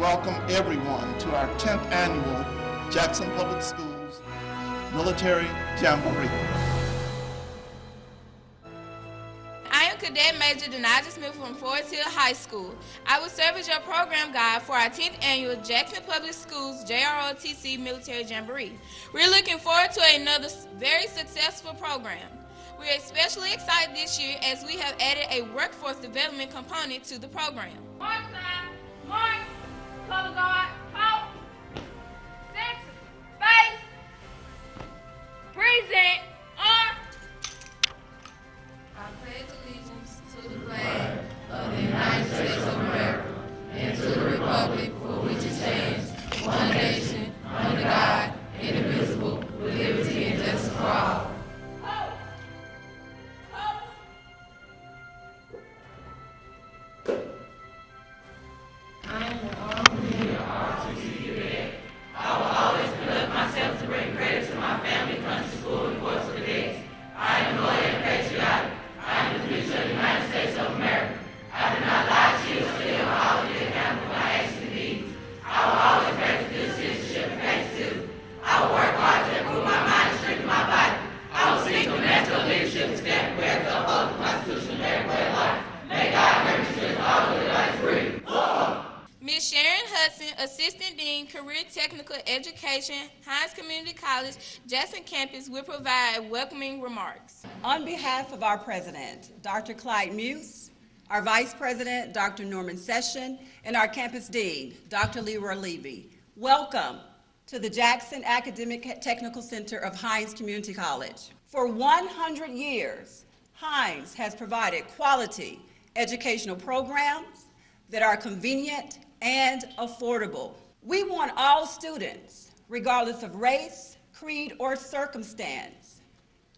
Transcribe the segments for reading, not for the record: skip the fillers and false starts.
welcome everyone to our 10th Annual Jackson Public Schools Military Jamboree. I am Cadet Major Denaja Smith from Forest Hill High School. I will serve as your program guide for our 10th Annual Jackson Public Schools JROTC Military Jamboree. We're looking forward to another very successful program. We're especially excited this year as we have added a workforce development component to the program. March time, march, color guard, out, center, face, present, on. I pledge allegiance to the flag of the United States of America and to the republic for which it stands, one nation, under God, indivisible, with liberty and justice for all. I am the Sr ROTC cadet. I will always conduct myself to bring credit to my family, country, school, and corps of cadets. I am loyal and patriotic. I am the future of the United States of America. I do not lie, cheat, or steal. I will be accountable for my actions and deeds. I will always practice good citizenship and patriotism. I will work hard to improve my mind and strengthen my body. I will seek the natural leadership and stand prepared to uphold the Constitution of America at large. May God grant me strength to all the life free. Ms. Sharon Hudson, Assistant Dean, Career Technical Education, Hines Community College, Jackson Campus, will provide welcoming remarks. On behalf of our President, Dr. Clyde Muse, our Vice President, Dr. Norman Session, and our Campus Dean, Dr. Leroy Levy, welcome to the Jackson Academic Technical Center of Hines Community College. For 100 years, Hines has provided quality educational programs that are convenient and affordable. We want all students, regardless of race, creed, or circumstance,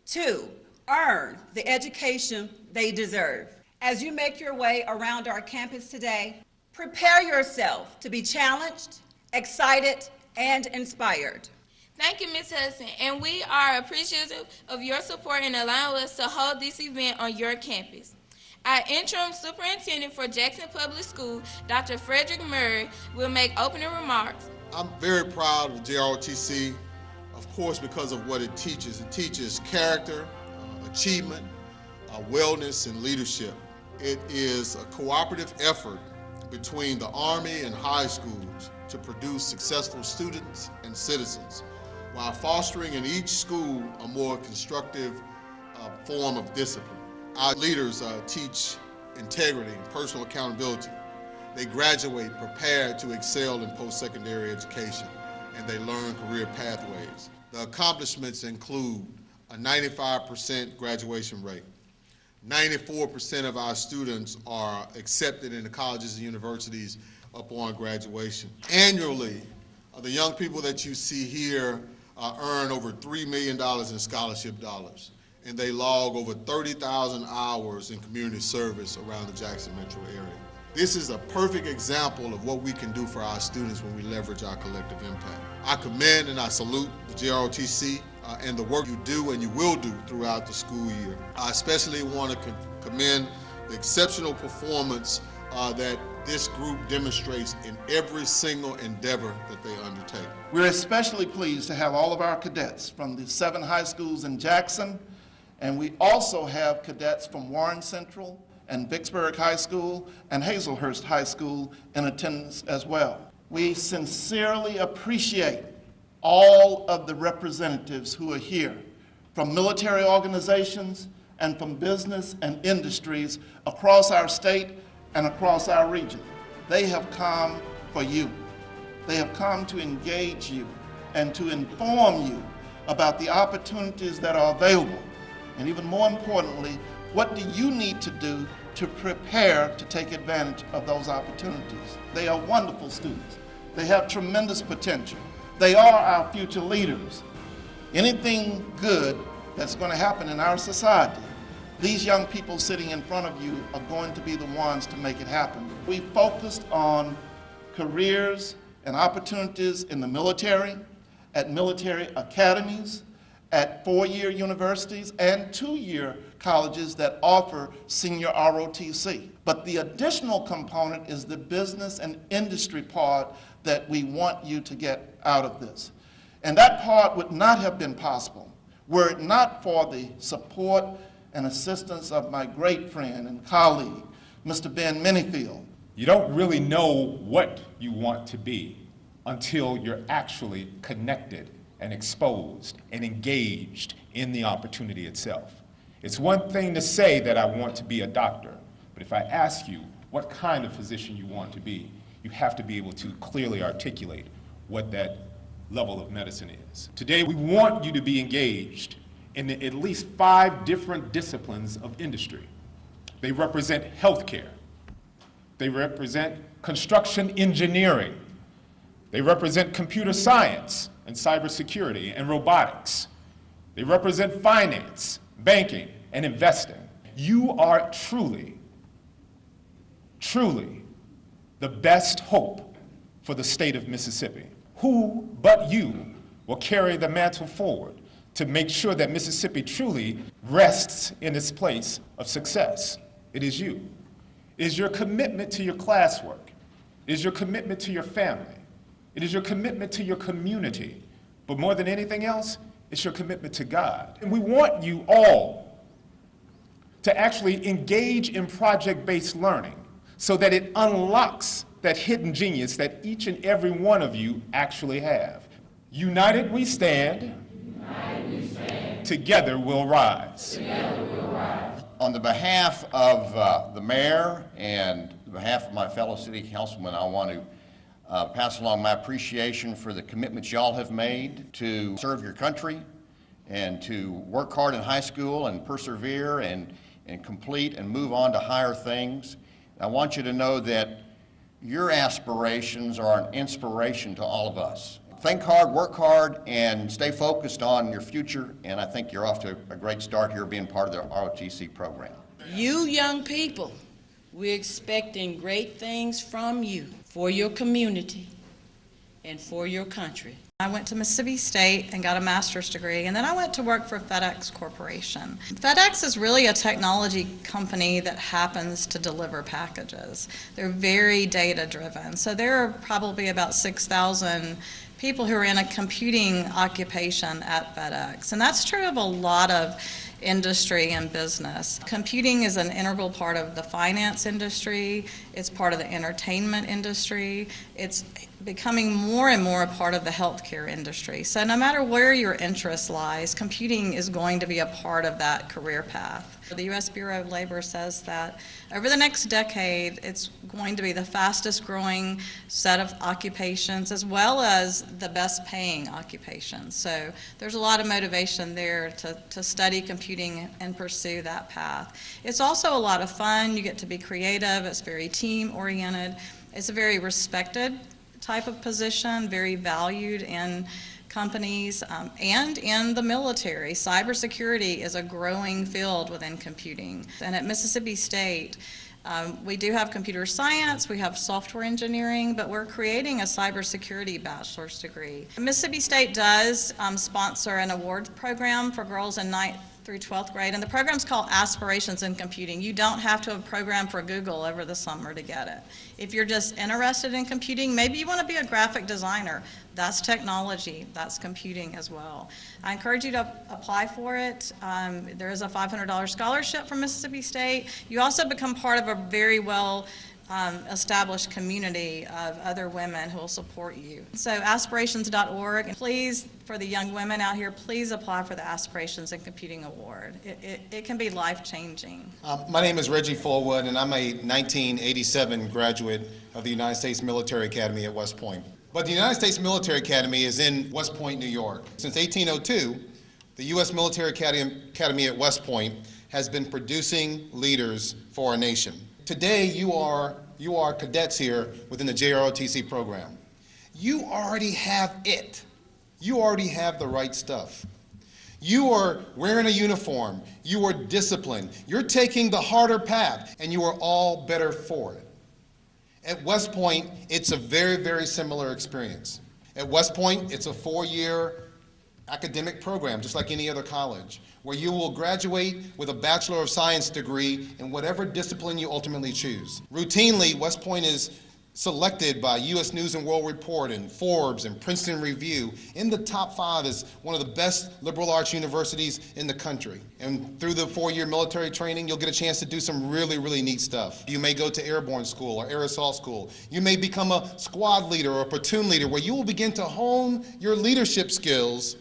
to earn the education they deserve. As you make your way around our campus today, prepare yourself to be challenged, excited, and inspired. Thank you, Ms. Hudson, and we are appreciative of your support in allowing us to hold this event on your campus. Our interim superintendent for Jackson Public School, Dr. Frederick Murray, will make opening remarks. I'm very proud of JROTC, of course, because of what it teaches. It teaches character, achievement, wellness, and leadership. It is a cooperative effort between the Army and high schools to produce successful students and citizens, while fostering in each school a more constructive form of discipline. Our leaders teach integrity and personal accountability. They graduate prepared to excel in post-secondary education, and they learn career pathways. The accomplishments include a 95% graduation rate. 94% of our students are accepted into colleges and universities upon graduation. Annually, the young people that you see here earn over $3 million in scholarship dollars, and they log over 30,000 hours in community service around the Jackson metro area. This is a perfect example of what we can do for our students when we leverage our collective impact. I commend and I salute the JROTC and the work you do and you will do throughout the school year. I especially want to commend the exceptional performance that this group demonstrates in every single endeavor that they undertake. We're especially pleased to have all of our cadets from the 7 high schools in Jackson, and we also have cadets from Warren Central and Vicksburg High School and Hazelhurst High School in attendance as well. We sincerely appreciate all of the representatives who are here from military organizations and from business and industries across our state and across our region. They have come for you. They have come to engage you and to inform you about the opportunities that are available. And even more importantly, what do you need to do to prepare to take advantage of those opportunities? They are wonderful students. They have tremendous potential. They are our future leaders. Anything good that's going to happen in our society, these young people sitting in front of you are going to be the ones to make it happen. We focused on careers and opportunities in the military, at military academies, at 4-year universities and 2-year colleges that offer Sr ROTC. But the additional component is the business and industry part that we want you to get out of this. And that part would not have been possible were it not for the support and assistance of my great friend and colleague, Mr. Ben Minifield. You don't really know what you want to be until you're actually connected and exposed and engaged in the opportunity itself. It's one thing to say that I want to be a doctor, but if I ask you what kind of physician you want to be, you have to be able to clearly articulate what that level of medicine is. Today, we want you to be engaged in at least 5 different disciplines of industry. They represent healthcare. They represent construction engineering. They represent computer science and cybersecurity and robotics. They represent finance, banking, and investing. You are truly, truly the best hope for the state of Mississippi. Who but you will carry the mantle forward to make sure that Mississippi truly rests in its place of success? It is you. It is your commitment to your classwork. It is your commitment to your family. It is your commitment to your community. But more than anything else, it's your commitment to God. And we want you all to actually engage in project-based learning so that it unlocks that hidden genius that each and every one of you actually have. United we stand. United we stand. Together we'll rise. Together we'll rise. On the behalf of the mayor and the behalf of my fellow city councilmen, I want to pass along my appreciation for the commitments y'all have made to serve your country and to work hard in high school and persevere and complete and move on to higher things. I want you to know that your aspirations are an inspiration to all of us. Think hard, work hard, and stay focused on your future, and I think you're off to a great start here being part of the ROTC program. You young people, we're expecting great things from you for your community and for your country. I went to Mississippi State and got a master's degree, and then I went to work for FedEx Corporation. FedEx is really a technology company that happens to deliver packages. They're very data-driven, so there are probably about 6,000 people who are in a computing occupation at FedEx, and that's true of a lot of industry and business. Computing is an integral part of the finance industry, it's part of the entertainment industry, it's becoming more and more a part of the healthcare industry. So no matter where your interest lies, computing is going to be a part of that career path. The U.S. Bureau of Labor says that over the next decade, it's going to be the fastest growing set of occupations as well as the best paying occupations. So there's a lot of motivation there to study computing and pursue that path. It's also a lot of fun. You get to be creative. It's very team oriented. It's a very respected type of position, very valued in companies and in the military. Cybersecurity is a growing field within computing. And at Mississippi State, we do have computer science, we have software engineering, but we're creating a cybersecurity bachelor's degree. Mississippi State does sponsor an awards program for girls in 9th through 12th grade, and the program's called Aspirations in Computing. You don't have to have programmed for Google over the summer to get it. If you're just interested in computing, maybe you want to be a graphic designer. That's technology, that's computing as well. I encourage you to apply for it. There is a $500 scholarship from Mississippi State. You also become part of a very well established community of other women who will support you. So aspirations.org. Please, for the young women out here, please apply for the Aspirations in Computing Award. It can be life-changing. My name is Reggie Fullwood, and I'm a 1987 graduate of the United States Military Academy at West Point. But the United States Military Academy is in West Point, New York. Since 1802, the U.S. Military Academy at West Point has been producing leaders for our nation. Today, you are cadets here within the JROTC program. You already have it. You already have the right stuff. You are wearing a uniform. You are disciplined. You're taking the harder path, and you are all better for it. At West Point, it's a very, very similar experience. At West Point, it's a 4-year academic program, just like any other college, where you will graduate with a Bachelor of Science degree in whatever discipline you ultimately choose. Routinely, West Point is selected by U.S. News and World Report and Forbes and Princeton Review in the top 5 as one of the best liberal arts universities in the country. And through the 4-year military training, you'll get a chance to do some really, really neat stuff. You may go to airborne school or air assault school. You may become a squad leader or a platoon leader, where you will begin to hone your leadership skills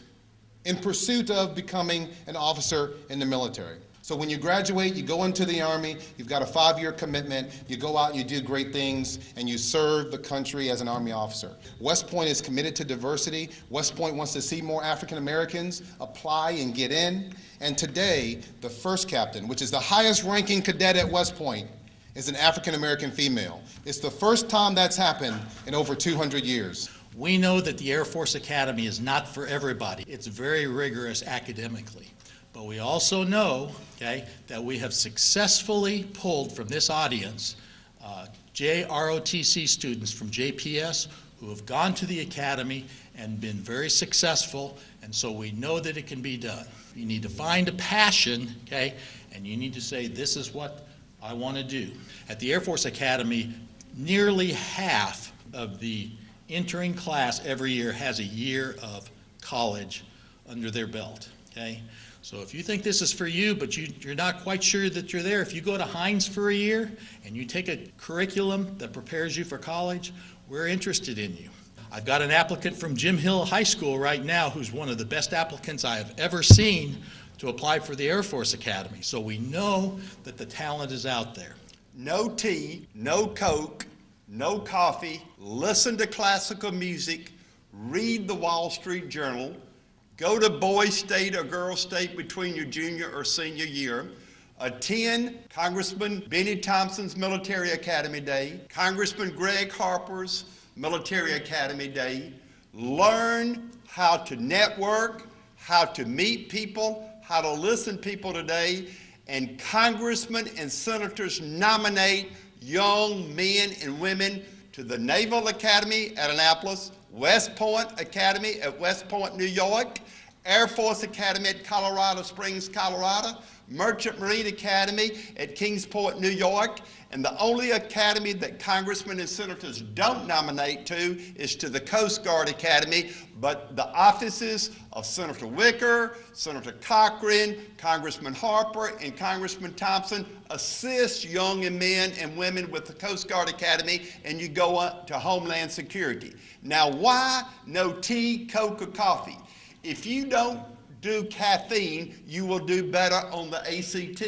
in pursuit of becoming an officer in the military. So when you graduate, you go into the Army, you've got a 5-year commitment, you go out and you do great things, and you serve the country as an Army officer. West Point is committed to diversity. West Point wants to see more African Americans apply and get in. And today, the first captain, which is the highest ranking cadet at West Point, is an African American female. It's the first time that's happened in over 200 years. We know that the Air Force Academy is not for everybody. It's very rigorous academically. But we also know, okay, that we have successfully pulled from this audience JROTC students from JPS who have gone to the academy and been very successful, and so we know that it can be done. You need to find a passion, okay, and you need to say, this is what I want to do. At the Air Force Academy, nearly half of the entering class every year has a year of college under their belt, okay? So if you think this is for you, but you're not quite sure that you're there, if you go to Hines for a year and you take a curriculum that prepares you for college, we're interested in you. I've got an applicant from Jim Hill High School right now who's one of the best applicants I have ever seen to apply for the Air Force Academy. So we know that the talent is out there. No tea, no Coke, no coffee, listen to classical music, read the Wall Street Journal, go to Boys State or Girls State between your junior or senior year, attend Congressman Benny Thompson's Military Academy Day, Congressman Greg Harper's Military Academy Day, learn how to network, how to meet people, how to listen to people today, and congressmen and senators nominate young men and women to the Naval Academy at Annapolis, West Point Academy at West Point, New York, Air Force Academy at Colorado Springs, Colorado, Merchant Marine Academy at Kingsport, New York, and the only academy that congressmen and senators don't nominate to is to the Coast Guard Academy, but the offices of Senator Wicker, Senator Cochran, Congressman Harper, and Congressman Thompson assist young men and women with the Coast Guard Academy, and you go up to Homeland Security. Now, why no tea, Coke, or coffee? If you don't do caffeine, you will do better on the ACT.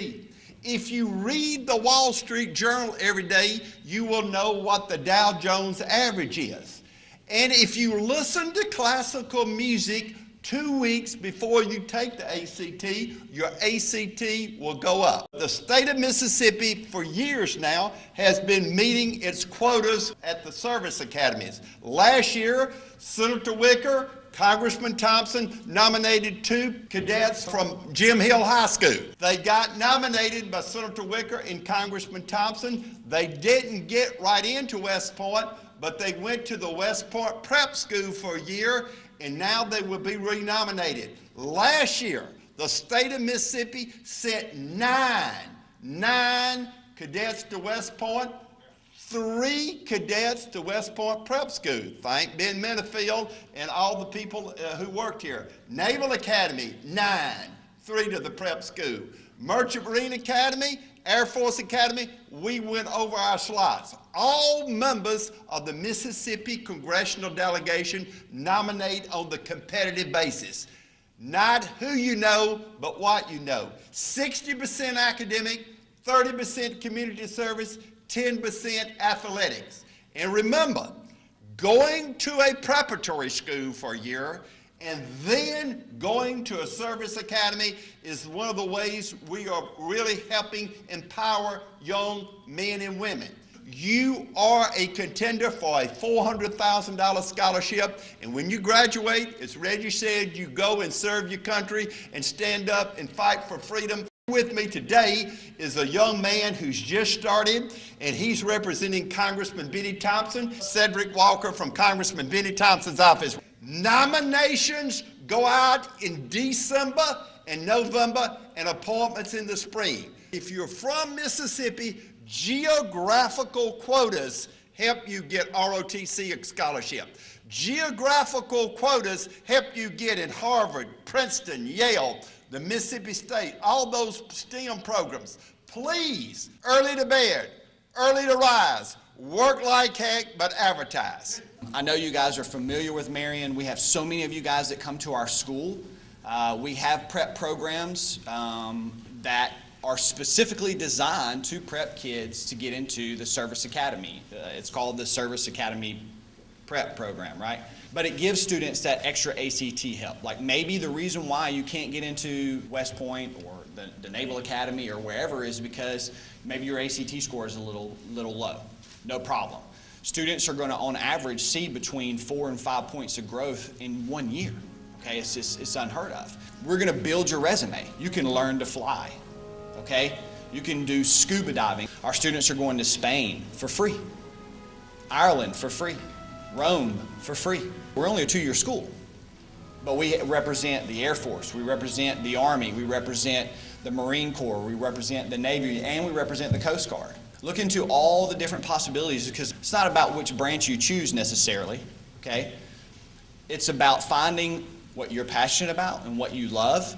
If you read the Wall Street Journal every day, you will know what the Dow Jones average is. And if you listen to classical music 2 weeks before you take the ACT, your ACT will go up. The state of Mississippi for years now has been meeting its quotas at the service academies. Last year, Senator Wicker, Congressman Thompson nominated 2 cadets from Jim Hill High School. They got nominated by Senator Wicker and Congressman Thompson. They didn't get right into West Point, but they went to the West Point Prep School for a year, and now they will be renominated. Last year, the state of Mississippi sent 9 cadets to West Point, 3 cadets to West Point Prep School. Thank Ben Minifield and all the people who worked here. Naval Academy, 9, 3 to the Prep School. Merchant Marine Academy, Air Force Academy, we went over our slots. All members of the Mississippi Congressional Delegation nominate on the competitive basis. Not who you know, but what you know. 60% academic, 30% community service, 10% athletics. And remember, going to a preparatory school for a year and then going to a service academy is one of the ways we are really helping empower young men and women. You are a contender for a $400,000 scholarship, and when you graduate, as Reggie said, you go and serve your country and stand up and fight for freedom. With me today is a young man who's just started, and he's representing Congressman Benny Thompson, Cedric Walker from Congressman Benny Thompson's office. Nominations go out in December and November and appointments in the spring. If you're from Mississippi, geographical quotas help you get ROTC scholarship. Geographical quotas help you get in Harvard, Princeton, Yale, the Mississippi State, all those STEM programs. Please, early to bed, early to rise, work like heck, but advertise. I know you guys are familiar with Marion. We have so many of you guys that come to our school. We have prep programs that are specifically designed to prep kids to get into the Service Academy. It's called the Service Academy Prep Program, right? But it gives students that extra ACT help. Like maybe the reason why you can't get into West Point or the Naval Academy or wherever is because maybe your ACT score is a little low. No problem. Students are going to, on average, see between 4 and 5 points of growth in 1 year. Okay, it's unheard of. We're going to build your resume. You can learn to fly. Okay, you can do scuba diving. Our students are going to Spain for free, Ireland for free, Rome for free. We're only a 2-year school, but we represent the Air Force, we represent the Army, we represent the Marine Corps, we represent the Navy, and we represent the Coast Guard. Look into all the different possibilities because it's not about which branch you choose necessarily, okay? It's about finding what you're passionate about and what you love,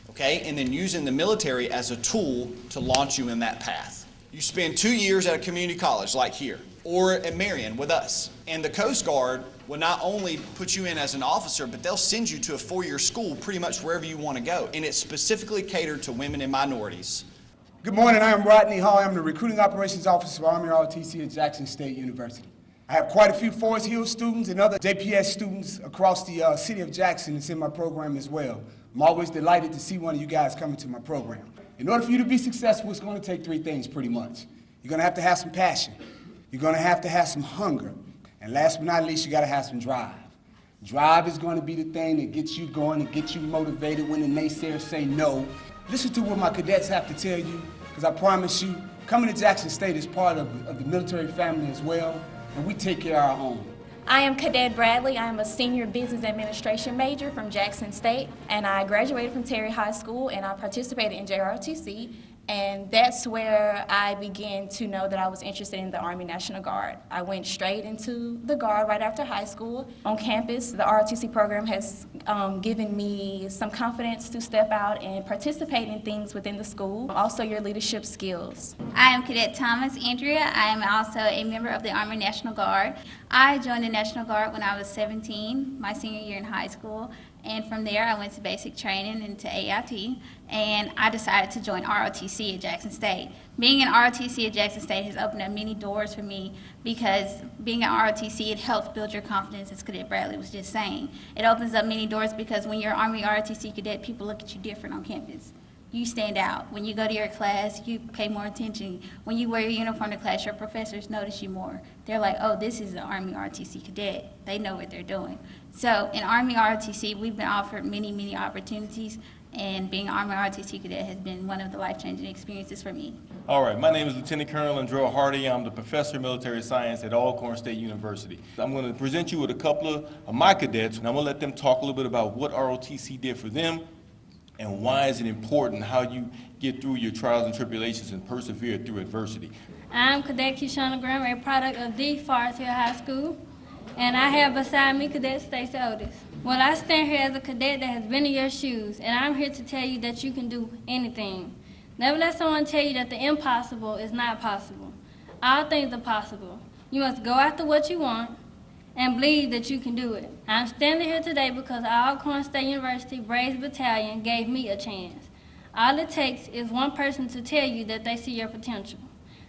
okay? And then using the military as a tool to launch you in that path. You spend 2 years at a community college like here or at Marion with us, and the Coast Guard will not only put you in as an officer, but they'll send you to a 4-year school pretty much wherever you want to go, and it's specifically catered to women and minorities. Good morning, I am Rodney Hall. I'm the Recruiting Operations Officer for Sr ROTC at Jackson State University. I have quite a few Forest Hill students and other JPS students across the city of Jackson that's in my program as well. I'm always delighted to see one of you guys come into my program. In order for you to be successful, it's going to take 3 things pretty much. You're going to have some passion. You're going to have some hunger. And last but not least, you got to have some drive. Drive is going to be the thing that gets you going and gets you motivated when the naysayers say no. Listen to what my cadets have to tell you, because I promise you, coming to Jackson State is part of the military family as well, and we take care of our own. I am Cadet Bradley. I am a senior business administration major from Jackson State, and I graduated from Terry High School, and I participated in JROTC, and that's where I began to know that I was interested in the Army National Guard. I went straight into the Guard right after high school. On campus, the ROTC program has given me some confidence to step out and participate in things within the school, also your leadership skills. I am Cadet Thomas Andrea. I am also a member of the Army National Guard. I joined the National Guard when I was 17, my senior year in high school. And from there, I went to basic training into AIT, and I decided to join ROTC at Jackson State. Being in ROTC at Jackson State has opened up many doors for me because being at ROTC, it helps build your confidence, as Cadet Bradley was just saying. It opens up many doors because when you're Army ROTC cadet, people look at you different on campus. You stand out. When you go to your class, you pay more attention. When you wear your uniform to class, your professors notice you more. They're like, oh, this is an Army ROTC cadet. They know what they're doing. So in Army ROTC, we've been offered many, many opportunities, and being an Army ROTC cadet has been one of the life-changing experiences for me. All right, my name is Lieutenant Colonel Andrew Hardy. I'm the Professor of Military Science at Alcorn State University. I'm going to present you with a couple of my cadets, and I'm going to let them talk a little bit about what ROTC did for them and why is it important how you get through your trials and tribulations and persevere through adversity. I'm Cadet Kishana Graham, a product of the Forest Hill High School, and I have beside me Cadet Stacey Otis. Well, I stand here as a cadet that has been in your shoes, and I'm here to tell you that you can do anything. Never let someone tell you that the impossible is not possible. All things are possible. You must go after what you want and believe that you can do it. I'm standing here today because our Alcorn State University Braves Battalion gave me a chance. All it takes is one person to tell you that they see your potential.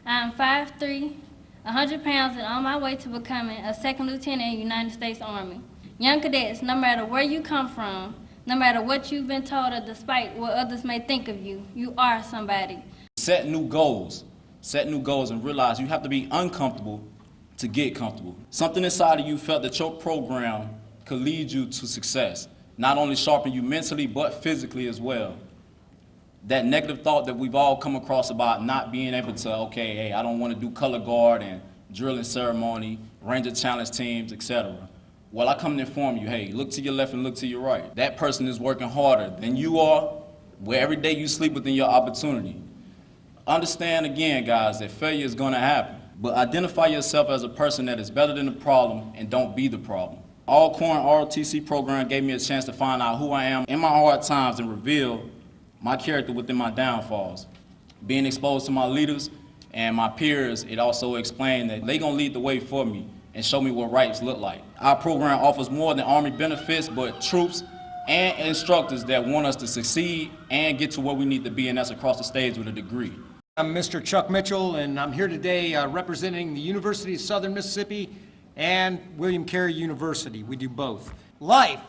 I'm 5'3", 100 pounds, and on my way to becoming a second lieutenant in the United States Army. Young cadets, no matter where you come from, no matter what you've been told or despite what others may think of you, you are somebody. Set new goals and realize you have to be uncomfortable to get comfortable. Something inside of you felt that your program could lead you to success, not only sharpen you mentally, but physically as well. That negative thought that we've all come across about not being able to, okay, hey, I don't want to do color guard and drilling ceremony, Ranger challenge teams, etc. Well, I come to inform you, hey, look to your left and look to your right. That person is working harder than you are, where every day you sleep within your opportunity. Understand again, guys, that failure is going to happen. But identify yourself as a person that is better than the problem and don't be the problem. Alcorn ROTC program gave me a chance to find out who I am in my hard times and reveal my character within my downfalls. Being exposed to my leaders and my peers, it also explained that they're going to lead the way for me and show me what rights look like. Our program offers more than Army benefits, but troops and instructors that want us to succeed and get to where we need to be, and that's across the stage with a degree. I'm Mr. Chuck Mitchell, and I'm here today representing the University of Southern Mississippi and William Carey University. We do both. Life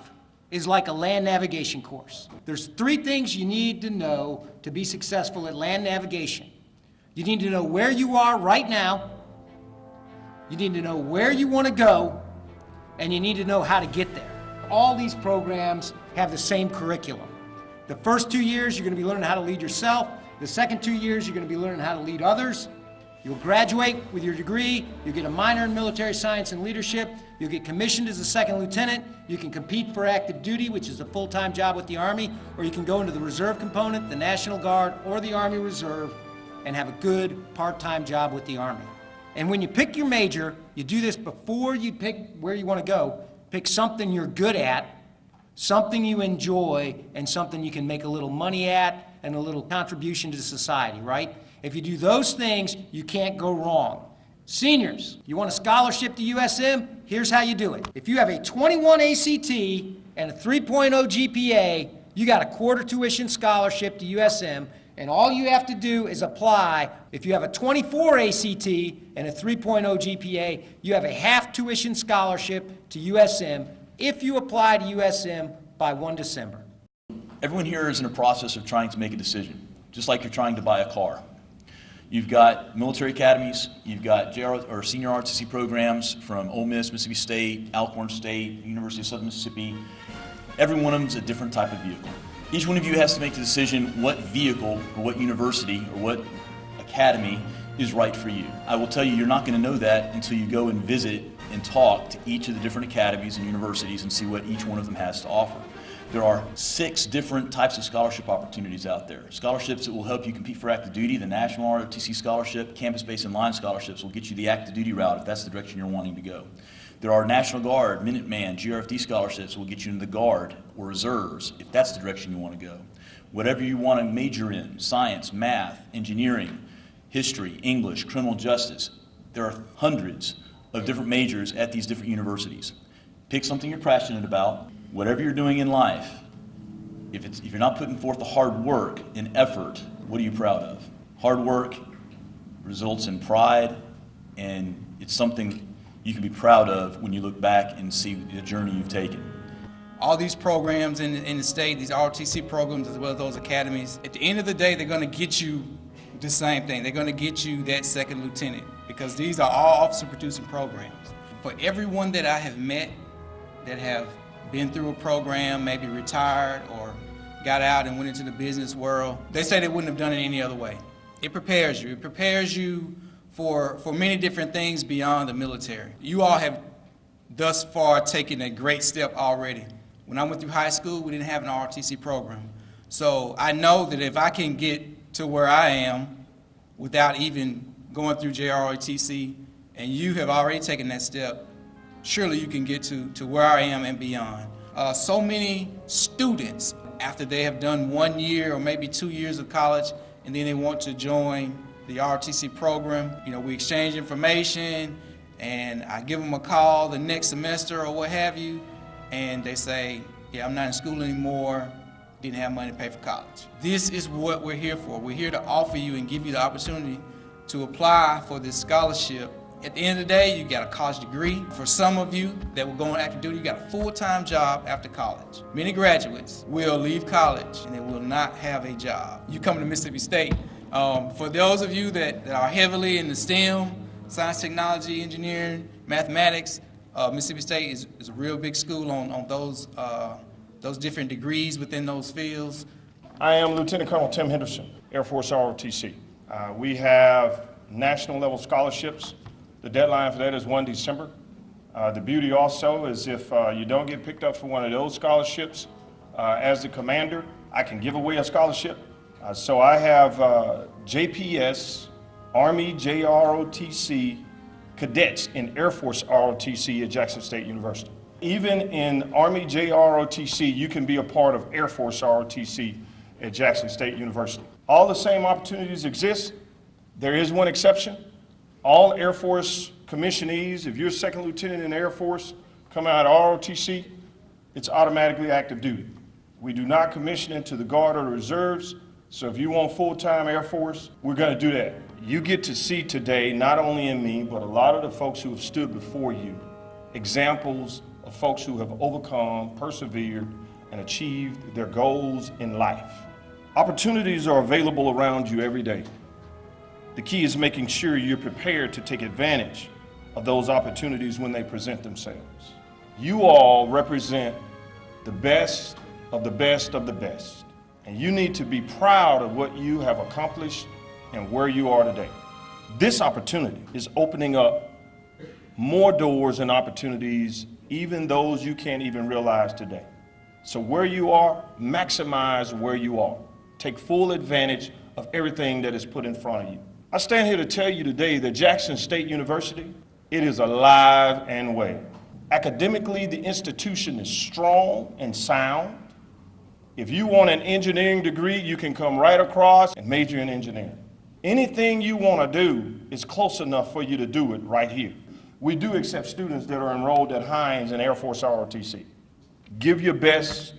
is like a land navigation course. There's 3 things you need to know to be successful at land navigation. You need to know where you are right now, you need to know where you want to go, and you need to know how to get there. All these programs have the same curriculum. The first 2 years, you're going to be learning how to lead yourself. The second 2 years, you're going to be learning how to lead others. You'll graduate with your degree. You'll get a minor in military science and leadership. You'll get commissioned as a second lieutenant. You can compete for active duty, which is a full-time job with the Army, or you can go into the reserve component, the National Guard, or the Army Reserve, and have a good part-time job with the Army. And when you pick your major, you do this before you pick where you want to go. Pick something you're good at, something you enjoy, and something you can make a little money at and a little contribution to society, right? If you do those things, you can't go wrong. Seniors, you want a scholarship to USM? Here's how you do it. If you have a 21 ACT and a 3.0 GPA, you got a quarter tuition scholarship to USM, and all you have to do is apply. If you have a 24 ACT and a 3.0 GPA, you have a half tuition scholarship to USM if you apply to USM by 1 December. Everyone here is in a process of trying to make a decision, just like you're trying to buy a car. You've got military academies, you've got Sr ROTC programs from Ole Miss, Mississippi State, Alcorn State, University of Southern Mississippi. Every one of them is a different type of vehicle. Each one of you has to make the decision what vehicle or what university or what academy is right for you. I will tell you, you're not going to know that until you go and visit and talk to each of the different academies and universities and see what each one of them has to offer. There are 6 different types of scholarship opportunities out there. Scholarships that will help you compete for active duty, the National ROTC Scholarship, campus-based and line scholarships will get you the active duty route if that's the direction you're wanting to go. There are National Guard, Minuteman, GRFD scholarships will get you into the Guard or Reserves if that's the direction you want to go. Whatever you want to major in, science, math, engineering, history, English, criminal justice, there are hundreds of different majors at these different universities. Pick something you're passionate about. Whatever you're doing in life, if you're not putting forth the hard work and effort, what are you proud of? Hard work results in pride, and it's something you can be proud of when you look back and see the journey you've taken. All these programs in the state, these ROTC programs as well as those academies, at the end of the day, they're going to get you the same thing. They're going to get you that second lieutenant because these are all officer-producing programs. For everyone that I have met that have been through a program, maybe retired or got out and went into the business world, they say they wouldn't have done it any other way. It prepares you. It prepares you for many different things beyond the military. You all have thus far taken a great step already. When I went through high school, we didn't have an ROTC program. So I know that if I can get to where I am without even going through JROTC, and you have already taken that step, surely you can get to where I am and beyond. So many students, after they have done 1 year or maybe 2 years of college, and then they want to join the ROTC program, we exchange information, and I give them a call the next semester or what have you, and they say, yeah, I'm not in school anymore, didn't have money to pay for college. This is what we're here for. We're here to offer you and give you the opportunity to apply for this scholarship. At the end of the day, you got a college degree. For some of you that will go on active duty, you got a full-time job after college. Many graduates will leave college and they will not have a job. You come to Mississippi State. For those of you that are heavily in the STEM, science, technology, engineering, mathematics, Mississippi State is a real big school on those different degrees within those fields. I am Lieutenant Colonel Tim Henderson, Air Force ROTC. We have national level scholarships. The deadline for that is 1 December. The beauty also is if you don't get picked up for one of those scholarships, as the commander, I can give away a scholarship. So I have JPS Army JROTC cadets in Air Force ROTC at Jackson State University. Even in Army JROTC, you can be a part of Air Force ROTC at Jackson State University. All the same opportunities exist. There is one exception. All Air Force commissionees, if you're a second lieutenant in the Air Force, come out of ROTC, it's automatically active duty. We do not commission into the Guard or the Reserves, so if you want full-time Air Force, we're going to do that. You get to see today, not only in me, but a lot of the folks who have stood before you, examples of folks who have overcome, persevered, and achieved their goals in life. Opportunities are available around you every day. The key is making sure you're prepared to take advantage of those opportunities when they present themselves. You all represent the best of the best of the best, and you need to be proud of what you have accomplished and where you are today. This opportunity is opening up more doors and opportunities, even those you can't even realize today. So where you are, maximize where you are. Take full advantage of everything that is put in front of you. I stand here to tell you today that Jackson State University, it is alive and well. Academically, the institution is strong and sound. If you want an engineering degree, you can come right across and major in engineering. Anything you want to do is close enough for you to do it right here. We do accept students that are enrolled at Hines and Air Force ROTC. Give your best,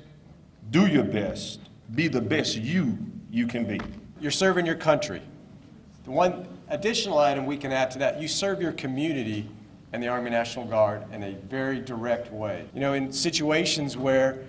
do your best, be the best you can be. You're serving your country. The one additional item we can add to that, you serve your community and the Army National Guard in a very direct way. You know, in situations where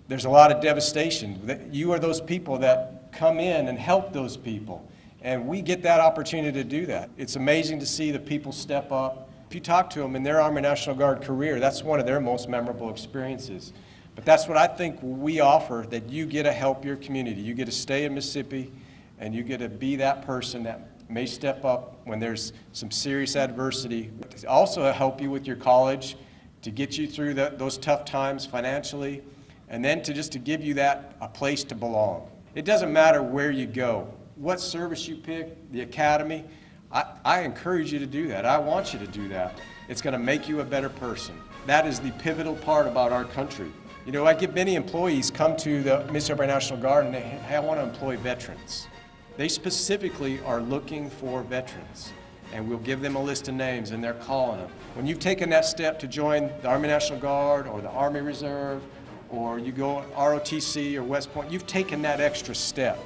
there's a lot of devastation, you are those people that come in and help those people. And we get that opportunity to do that. It's amazing to see the people step up. If you talk to them in their Army National Guard career, that's one of their most memorable experiences. But that's what I think we offer, that you get to help your community. You get to stay in Mississippi, and you get to be that person that may step up when there's some serious adversity. Also help you with your college, to get you through those tough times financially, and then to give you a place to belong. It doesn't matter where you go, what service you pick, the academy. I encourage you to do that. I want you to do that. It's going to make you a better person. That is the pivotal part about our country. You know, I get many employees come to the Mississippi National Guard and they, hey, I want to employ veterans. They specifically are looking for veterans, and we'll give them a list of names and they're calling them. When you've taken that step to join the Army National Guard or the Army Reserve, or you go ROTC or West Point, you've taken that extra step.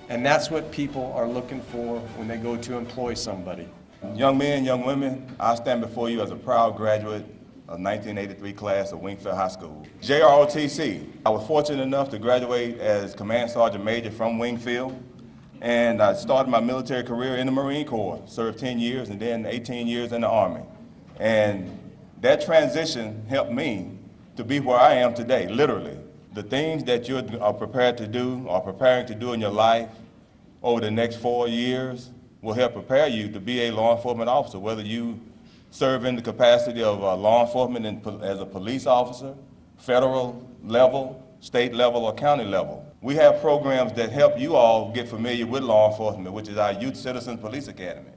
And that's what people are looking for when they go to employ somebody. Young men, young women, I stand before you as a proud graduate of 1983 class of Wingfield High School. JROTC, I was fortunate enough to graduate as Command Sergeant Major from Wingfield, and I started my military career in the Marine Corps, served 10 years and then 18 years in the Army. And that transition helped me to be where I am today, literally. The things that you are prepared to do or preparing to do in your life over the next 4 years will help prepare you to be a law enforcement officer, whether you serve in the capacity of law enforcement as a police officer, federal level, state level, or county level. We have programs that help you all get familiar with law enforcement, which is our Youth Citizen Police Academy.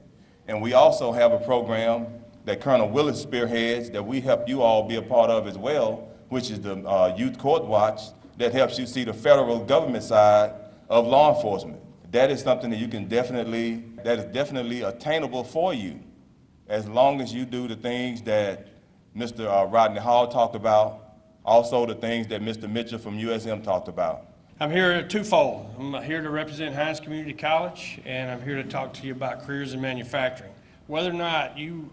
And we also have a program that Colonel Willis spearheads that we help you all be a part of as well, which is the Youth Court Watch, that helps you see the federal government side of law enforcement. That is something that that is definitely attainable for you, as long as you do the things that Mr. Rodney Hall talked about, also the things that Mr. Mitchell from USM talked about. I'm here twofold. I'm here to represent Hines Community College, and I'm here to talk to you about careers in manufacturing. Whether or not you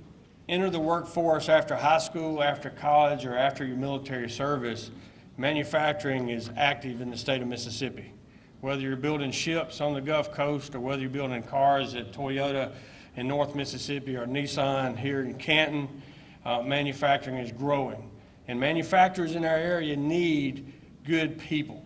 enter the workforce after high school, after college, or after your military service, manufacturing is active in the state of Mississippi. Whether you're building ships on the Gulf Coast or whether you're building cars at Toyota in North Mississippi or Nissan here in Canton, manufacturing is growing. And manufacturers in our area need good people.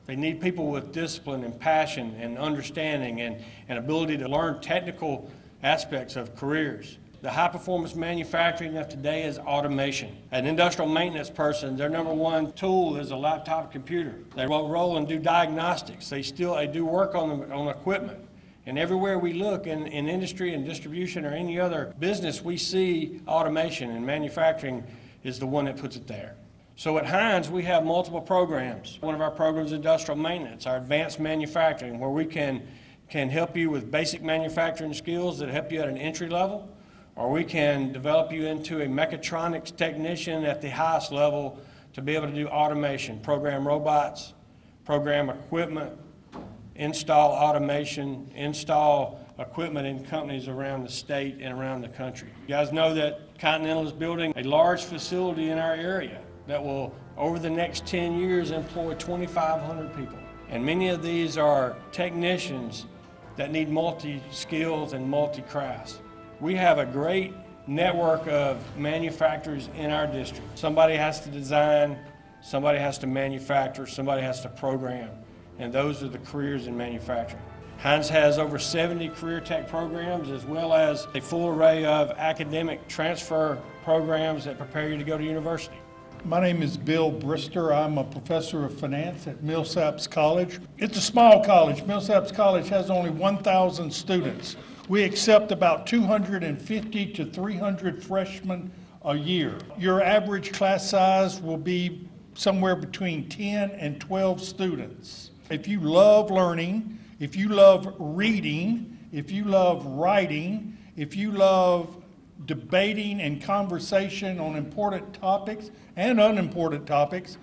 They need people with discipline and passion and understanding and ability to learn technical aspects of careers. The high-performance manufacturing of today is automation. An industrial maintenance person, their number one tool is a laptop computer. They roll and do diagnostics. They do work on equipment. And everywhere we look in industry and distribution or any other business, we see automation, and manufacturing is the one that puts it there. So at Hines, we have multiple programs. One of our programs is industrial maintenance, our advanced manufacturing, where we can help you with basic manufacturing skills that help you at an entry level, or we can develop you into a mechatronics technician at the highest level to be able to do automation, program robots, program equipment, install automation, install equipment in companies around the state and around the country. You guys know that Continental is building a large facility in our area that will, over the next 10 years, employ 2,500 people. And many of these are technicians that need multi-skills and multi-crafts. We have a great network of manufacturers in our district. Somebody has to design, somebody has to manufacture, somebody has to program, and those are the careers in manufacturing. Hines has over 70 career tech programs, as well as a full array of academic transfer programs that prepare you to go to university. My name is Bill Brister. I'm a professor of finance at Millsaps College. It's a small college. Millsaps College has only 1,000 students. We accept about 250 to 300 freshmen a year. Your average class size will be somewhere between 10 and 12 students. If you love learning, if you love reading, if you love writing, if you love debating and conversation on important topics and unimportant topics,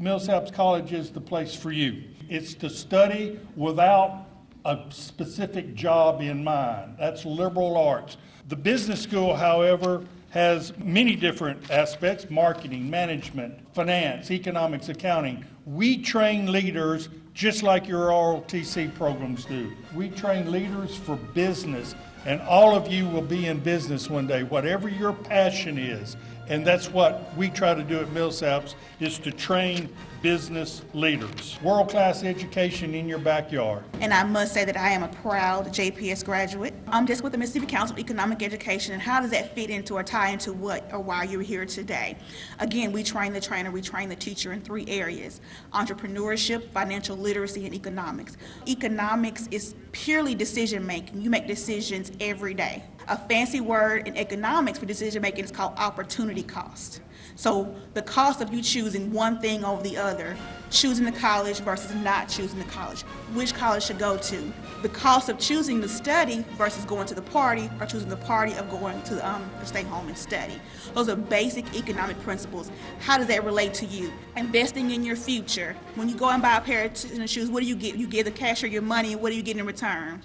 Millsaps College is the place for you. It's to study without a specific job in mind. That's liberal arts. The business school, however, has many different aspects: marketing, management, finance, economics, accounting. We train leaders just like your ROTC programs do. We train leaders for business, and all of you will be in business one day, whatever your passion is. And that's what we try to do at Millsaps, is to train business leaders. World-class education in your backyard. And I must say that I am a proud JPS graduate. I'm just with the Mississippi Council of Economic Education, and how does that fit into or tie into what or why you're here today? Again, we train the trainer, we train the teacher in 3 areas: entrepreneurship, financial literacy, and economics. Economics is purely decision making. You make decisions every day. A fancy word in economics for decision making is called opportunity cost. So the cost of you choosing one thing over the other, choosing the college versus not choosing the college, which college to go to, the cost of choosing to study versus going to the party, or choosing the party of going to stay home and study. Those are basic economic principles. How does that relate to you? Investing in your future. When you go and buy a pair of shoes, what do you get? You give the cashier your money, and what do you get in return?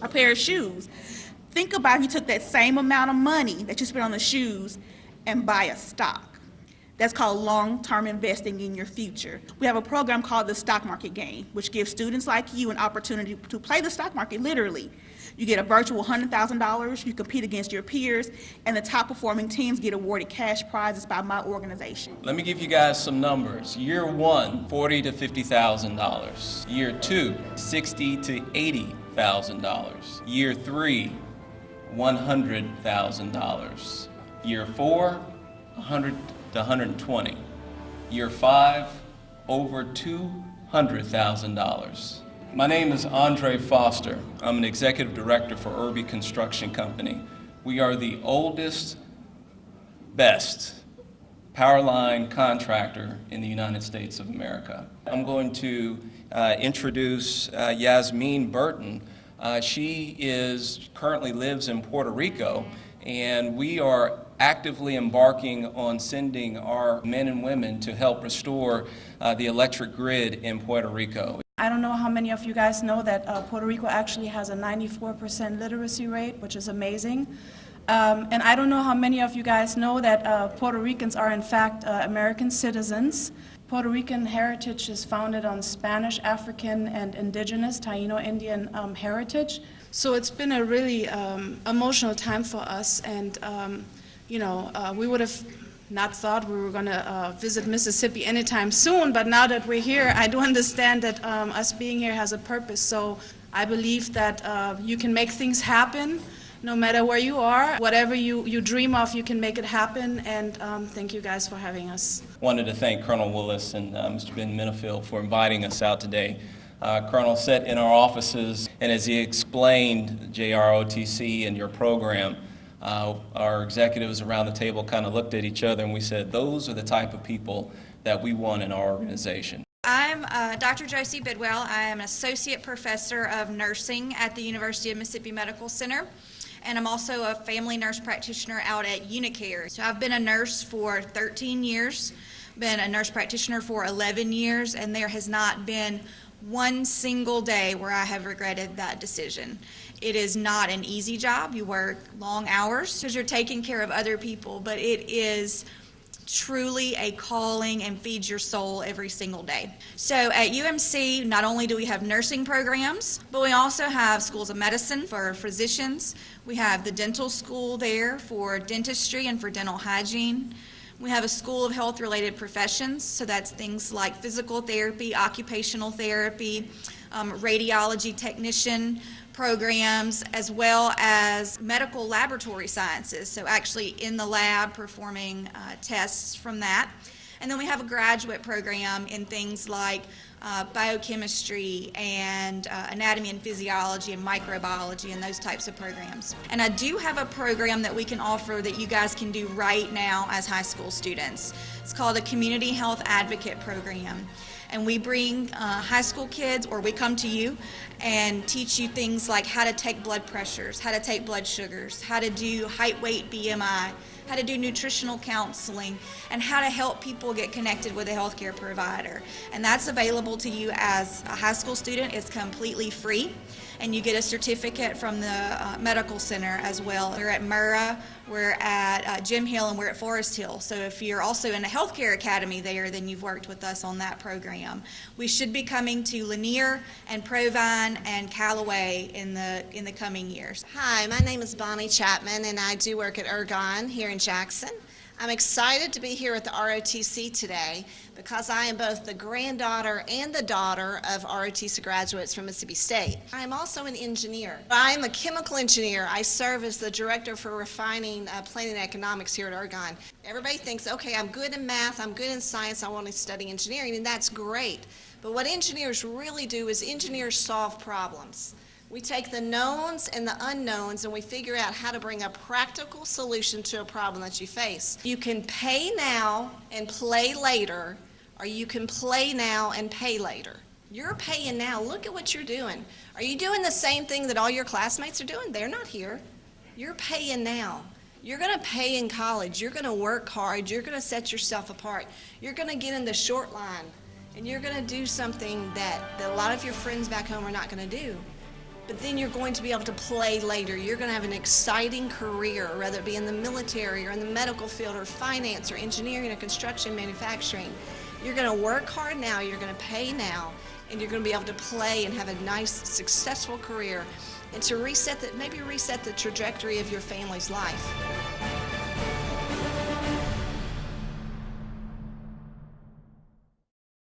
A pair of shoes. Think about if you took that same amount of money that you spent on the shoes and buy a stock. That's called long-term investing in your future. We have a program called the Stock Market Game, which gives students like you an opportunity to play the stock market, literally. You get a virtual $100,000, you compete against your peers, and the top performing teams get awarded cash prizes by my organization. Let me give you guys some numbers. Year 1, $40,000 to $50,000. Year 2, $60,000 to $80,000. Year 3, $100,000. Year 4, $100,000 to $120,000. Year 5, over $200,000. My name is Andre Foster. I'm an executive director for Irby Construction Company. We are the oldest, best power line contractor in the United States of America. I'm going to introduce Yasmin Burton. She currently lives in Puerto Rico, and we are actively embarking on sending our men and women to help restore the electric grid in Puerto Rico. I don't know how many of you guys know that Puerto Rico actually has a 94% literacy rate, which is amazing. And I don't know how many of you guys know that Puerto Ricans are in fact American citizens. Puerto Rican heritage is founded on Spanish, African, and indigenous Taino Indian heritage. So it's been a really emotional time for us, and we would have not thought we were going to visit Mississippi anytime soon, but now that we're here, I do understand that us being here has a purpose. So I believe that you can make things happen, no matter where you are, whatever you dream of, you can make it happen, and thank you guys for having us. Wanted to thank Colonel Willis and Mr. Ben Minifield for inviting us out today. Colonel sat in our offices, and as he explained JROTC and your program, our executives around the table kind of looked at each other and we said, those are the type of people that we want in our organization. I'm Dr. Josie Bidwell. I am an associate professor of nursing at the University of Mississippi Medical Center, and I'm also a family nurse practitioner out at Unicare. So I've been a nurse for 13 years, been a nurse practitioner for 11 years, and there has not been one single day where I have regretted that decision. It is not an easy job. You work long hours because you're taking care of other people, but it is truly a calling and feeds your soul every single day. So at UMC, not only do we have nursing programs, but we also have schools of medicine for physicians. We have the dental school there for dentistry and for dental hygiene. We have a school of health-related professions, so that's things like physical therapy, occupational therapy, radiology technician programs, as well as medical laboratory sciences, so actually in the lab performing tests from that. And then we have a graduate program in things like biochemistry and anatomy and physiology and microbiology and those types of programs. And I do have a program that we can offer that you guys can do right now as high school students. It's called a Community Health Advocate Program. And we bring high school kids, or we come to you and teach you things like how to take blood pressures, how to take blood sugars, how to do height, weight, BMI, how to do nutritional counseling, and how to help people get connected with a healthcare provider. And that's available to you as a high school student. It's completely free, and you get a certificate from the medical center as well. We're at Murrah, we're at Jim Hill, and we're at Forest Hill. So if you're also in a healthcare academy there, then you've worked with us on that program. We should be coming to Lanier and Provine and Callaway in the coming years. Hi, my name is Bonnie Chapman, and I do work at Ergon here in Jackson. I'm excited to be here at the ROTC today because I am both the granddaughter and the daughter of ROTC graduates from Mississippi State. I'm also an engineer. I'm a chemical engineer. I serve as the director for refining, planning, and economics here at Ergon. Everybody thinks, okay, I'm good in math, I'm good in science, I want to study engineering, and that's great. But what engineers really do is engineers solve problems. We take the knowns and the unknowns and we figure out how to bring a practical solution to a problem that you face. You can pay now and play later, or you can play now and pay later. You're paying now. Look at what you're doing. Are you doing the same thing that all your classmates are doing? They're not here. You're paying now. You're going to pay in college. You're going to work hard. You're going to set yourself apart. You're going to get in the short line, and you're going to do something that a lot of your friends back home are not going to do. But then you're going to be able to play later. You're going to have an exciting career, whether it be in the military or in the medical field or finance or engineering or construction, manufacturing. You're going to work hard now, you're going to pay now, and you're going to be able to play and have a nice, successful career, and to maybe reset the trajectory of your family's life.